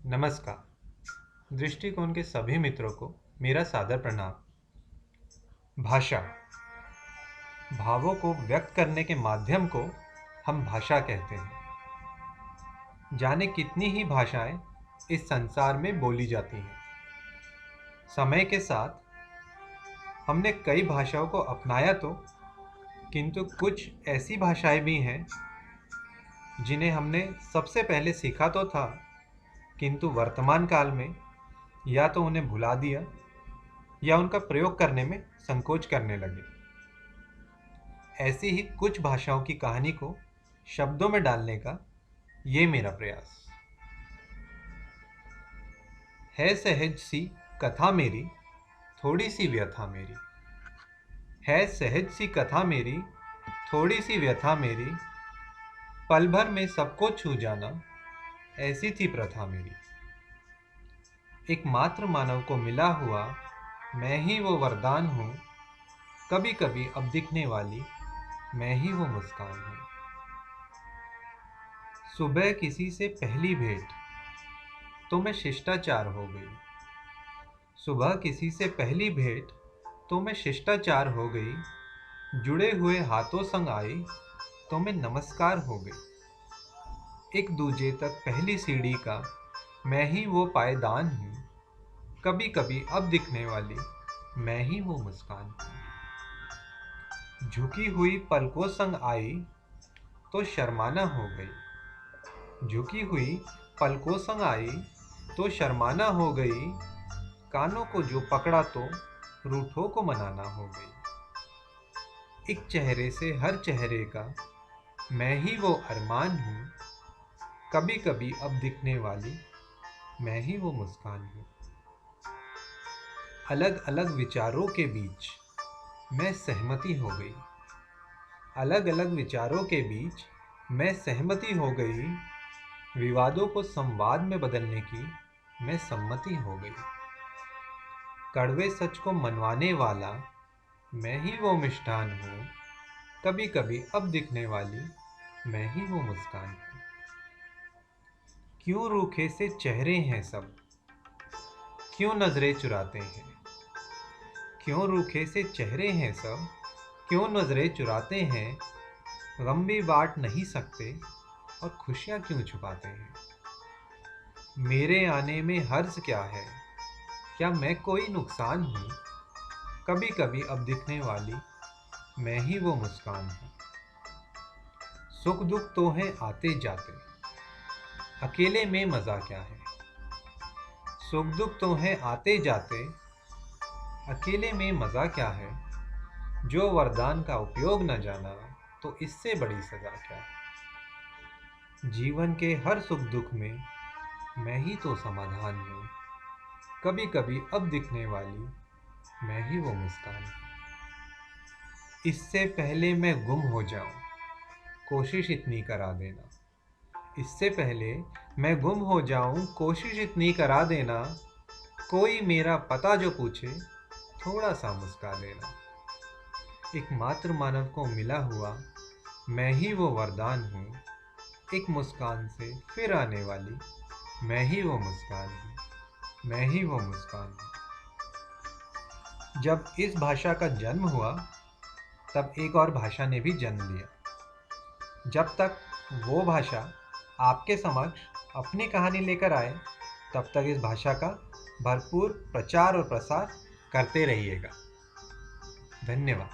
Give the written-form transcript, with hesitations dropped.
नमस्कार। दृष्टिकोण के सभी मित्रों को मेरा सादर प्रणाम। भाषा, भावों को व्यक्त करने के माध्यम को हम भाषा कहते हैं। जाने कितनी ही भाषाएं इस संसार में बोली जाती हैं। समय के साथ हमने कई भाषाओं को अपनाया तो, किंतु कुछ ऐसी भाषाएं भी हैं जिन्हें हमने सबसे पहले सीखा तो था, किंतु वर्तमान काल में या तो उन्हें भुला दिया या उनका प्रयोग करने में संकोच करने लगे। ऐसी ही कुछ भाषाओं की कहानी को शब्दों में डालने का ये मेरा प्रयास है। सहज सी कथा मेरी, थोड़ी सी व्यथा मेरी। है सहज सी कथा मेरी, थोड़ी सी व्यथा मेरी। पल भर में सबको छू जाना, ऐसी थी प्रथा मेरी। एकमात्र मानव को मिला हुआ मैं ही वो वरदान हूँ। कभी कभी अब दिखने वाली मैं ही वो मुस्कान हूँ। सुबह किसी से पहली भेंट तो मैं शिष्टाचार हो गई। सुबह किसी से पहली भेंट तो मैं शिष्टाचार हो गई। जुड़े हुए हाथों संग आई तो मैं नमस्कार हो गई। एक दूजे तक पहली सीढ़ी का मैं ही वो पायदान हूँ। कभी कभी अब दिखने वाली मैं ही वो मुस्कान हूँ। झुकी हुई पलकों संग आई तो शर्माना हो गई। झुकी हुई पलकों संग आई तो शर्माना हो गई। कानों को जो पकड़ा तो रूठों को मनाना हो गई। एक चेहरे से हर चेहरे का मैं ही वो अरमान हूँ। कभी कभी अब दिखने वाली मैं ही वो मुस्कान हूँ। अलग अलग विचारों के बीच मैं सहमति हो गई। अलग अलग विचारों के बीच मैं सहमति हो गई। विवादों को संवाद में बदलने की मैं सम्मति हो गई। कड़वे सच को मनवाने वाला मैं ही वो मिष्ठान हूँ। कभी कभी अब दिखने वाली मैं ही वो मुस्कान हूँ। क्यों रूखे से चेहरे हैं सब, क्यों नजरें चुराते हैं। क्यों रूखे से चेहरे हैं सब, क्यों नजरें चुराते हैं। गम भी बांट नहीं सकते और खुशियाँ क्यों छुपाते हैं। मेरे आने में हर्ज क्या है, क्या मैं कोई नुकसान हूँ। कभी कभी अब दिखने वाली मैं ही वो मुस्कान हूँ। सुख दुख तो हैं आते जाते, अकेले में मज़ा क्या है। सुख दुख तो हैं आते जाते, अकेले में मज़ा क्या है। जो वरदान का उपयोग न जाना, तो इससे बड़ी सज़ा क्या है। जीवन के हर सुख दुख में मैं ही तो समाधान हूँ। कभी कभी अब दिखने वाली मैं ही वो मुस्कान हूँ। इससे पहले मैं गुम हो जाऊं, कोशिश इतनी करा देना। इससे पहले मैं गुम हो जाऊं, कोशिश इतनी करा देना। कोई मेरा पता जो पूछे, थोड़ा सा मुस्का देना। एकमात्र मानव को मिला हुआ मैं ही वो वरदान हूँ। एक मुस्कान से फिर आने वाली मैं ही वो मुस्कान हूँ। मैं ही वो मुस्कान हूँ। जब इस भाषा का जन्म हुआ, तब एक और भाषा ने भी जन्म लिया। जब तक वो भाषा आपके समक्ष अपनी कहानी लेकर आए, तब तक इस भाषा का भरपूर प्रचार और प्रसार करते रहिएगा। धन्यवाद।